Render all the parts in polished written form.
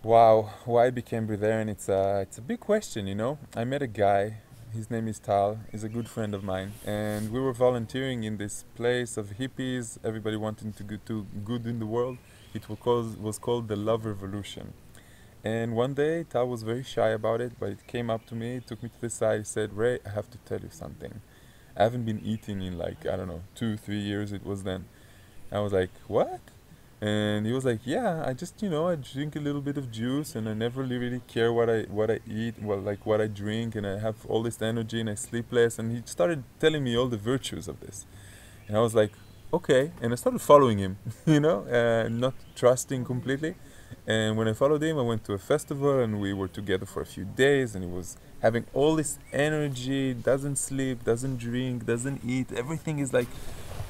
Wow, why I became breatharian? It's a big question, you know. I met a guy. His name is Tal. He's a good friend of mine, and we were volunteering in this place of hippies. Everybody wanting to do good in the world. It was called the Love Revolution. And one day, Tal was very shy about it, but it came up to me, took me to the side, he said, "Ray, I have to tell you something. I haven't been eating in like I don't know 2, 3 years. It was then." I was like, "What?" And he was like, "Yeah, I just I drink a little bit of juice, and I never really care what I eat, well, like what I drink, and I have all this energy, and I sleep less." And he started telling me all the virtues of this, and I was like, "Okay," and I started following him, not trusting completely. And when I followed him, I went to a festival, and we were together for a few days, and he was having all this energy, doesn't sleep, doesn't drink, doesn't eat, everything is like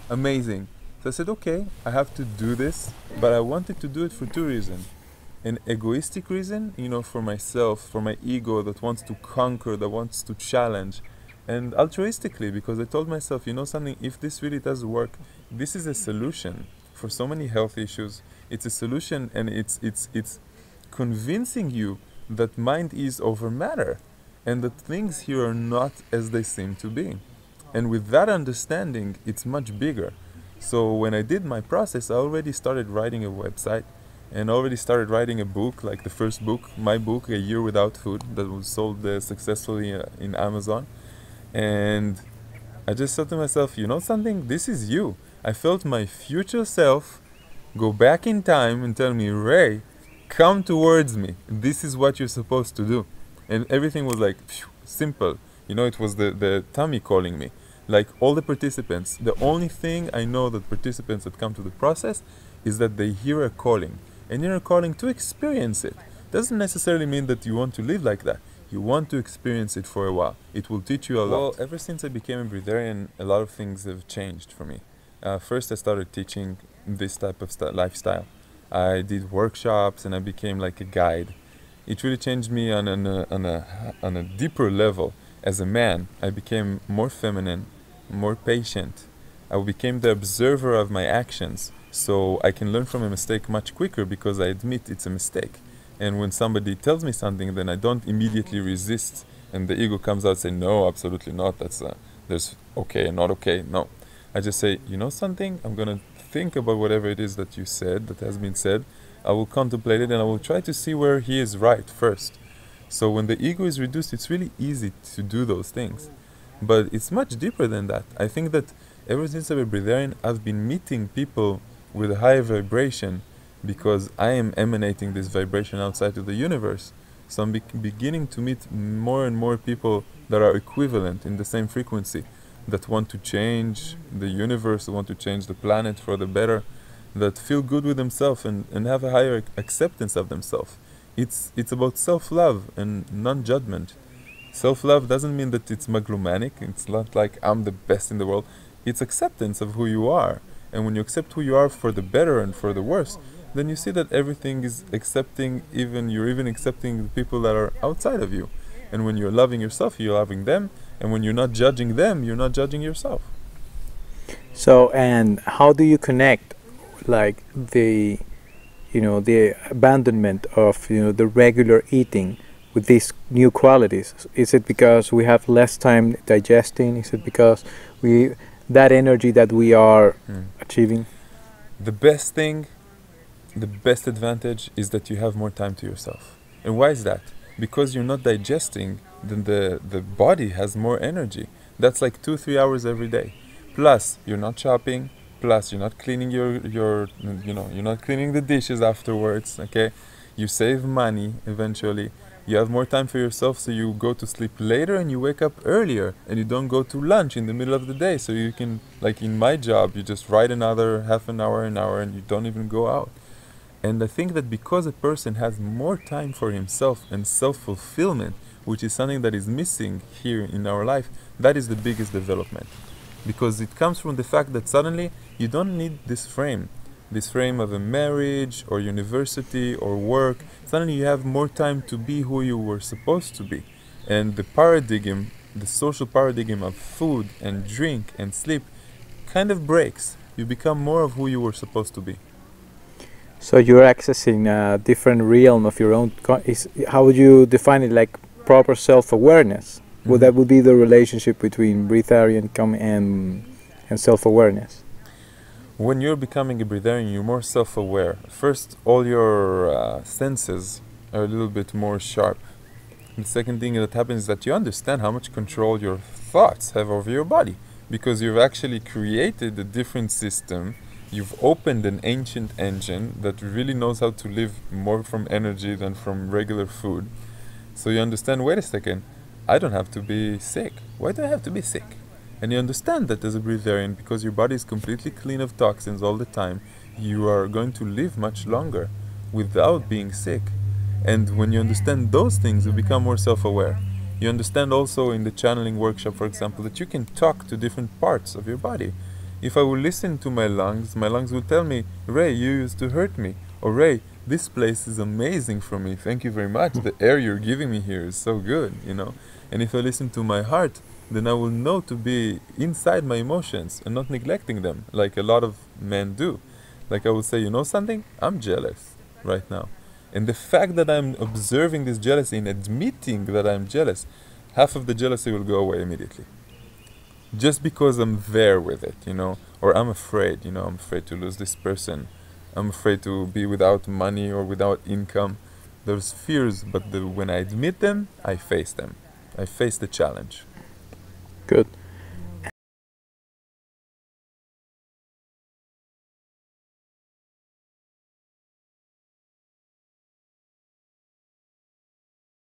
amazing. So I said, okay, I have to do this, but I wanted to do it for two reasons. An egoistic reason, for myself, for my ego that wants to conquer, that wants to challenge, and altruistically because I told myself, something, if this really does work, this is a solution for so many health issues. It's a solution, and it's convincing you that mind is over matter, and that things here are not as they seem to be. And with that understanding, it's much bigger. So when I did my process, I already started writing a website and already started writing a book, like the first book, my book, A Year Without Food, that was sold successfully in Amazon. And I just said to myself, you know something? This is you. I felt my future self go back in time and tell me, Ray, come towards me. This is what you're supposed to do. And everything was like phew, simple. It was the tummy calling me. Like all the participants, the only thing I know that participants that come to the process is that they hear a calling. And hear a calling to experience it. Doesn't necessarily mean that you want to live like that. You want to experience it for a while. It will teach you a lot. Well, ever since I became a breatharian, a lot of things have changed for me. First, I started teaching this type of lifestyle. I did workshops and I became like a guide. It really changed me on a deeper level. As a man, I became more feminine, more patient. I became the observer of my actions, so I can learn from a mistake much quicker because I admit it's a mistake. And when somebody tells me something, then I don't immediately resist, and the ego comes out and say, "No, absolutely not. There's okay and not okay." No, I just say, "You know something? I'm gonna think about whatever it is that you said, that has been said. I will contemplate it, and I will try to see where he is right first." So when the ego is reduced, it's really easy to do those things. But it's much deeper than that. I think that ever since I'm a breatharian, I've been meeting people with a higher vibration because I am emanating this vibration outside to the universe. So I'm beginning to meet more and more people that are equivalent in the same frequency, that want to change the universe, that want to change the planet for the better, that feel good with themselves and have a higher acceptance of themselves. It's about self-love and non-judgment. Self-love doesn't mean that it's megalomaniac. It's not like I'm the best in the world. It's acceptance of who you are. And when you accept who you are for the better and for the worse, then you see that everything is accepting, you're even accepting the people that are outside of you. And when you're loving yourself, you're loving them. And when you're not judging them, you're not judging yourself. So, and how do you connect, like the abandonment of the regular eating with these new qualities? Is it because we have less time digesting? Is it because we that energy that we are achieving? The best thing, the best advantage is that you have more time to yourself. And why is that? Because you're not digesting, then the body has more energy. That's like 2, 3 hours every day. Plus, you're not shopping. Plus, you're not cleaning you're not cleaning the dishes afterwards. Okay, you save money eventually. You have more time for yourself, so you go to sleep later and you wake up earlier, and you don't go to lunch in the middle of the day. So you can, like in my job, you just write another half an hour, and you don't even go out. And I think that because a person has more time for himself and self-fulfillment, which is something that is missing here in our life, that is the biggest development. Because it comes from the fact that suddenly you don't need this frame of a marriage or university or work. Suddenly you have more time to be who you were supposed to be. And the social paradigm of food and drink and sleep kind of breaks. You become more of who you were supposed to be. So you're accessing a different realm of your own. How would you define it? Like proper self-awareness. Would that would be the relationship between breatharian and self-awareness? When you're becoming a breatharian, you're more self-aware. First, all your senses are a little bit more sharp. The second thing that happens is that you understand how much control your thoughts have over your body, because you've actually created a different system. You've opened an ancient engine that really knows how to live more from energy than from regular food. So you understand, wait a second, I don't have to be sick. Why do I have to be sick? And you understand that as a breatharian, because your body is completely clean of toxins all the time, you are going to live much longer without being sick. And when you understand those things, you become more self-aware. You understand also in the channeling workshop, for example, that you can talk to different parts of your body. If I will listen to my lungs will tell me, Ray, you used to hurt me. Or Ray, this place is amazing for me. Thank you very much. The air you're giving me here is so good, you know. And if I listen to my heart, then I will know to be inside my emotions and not neglecting them, like a lot of men do. Like I will say, you know something? I'm jealous right now. And the fact that I'm observing this jealousy and admitting that I'm jealous, half of the jealousy will go away immediately. Just because I'm there with it, you know, or I'm afraid, I'm afraid to lose this person. I'm afraid to be without money or without income. There's fears, but when I admit them, I face them. I face the challenge. Good.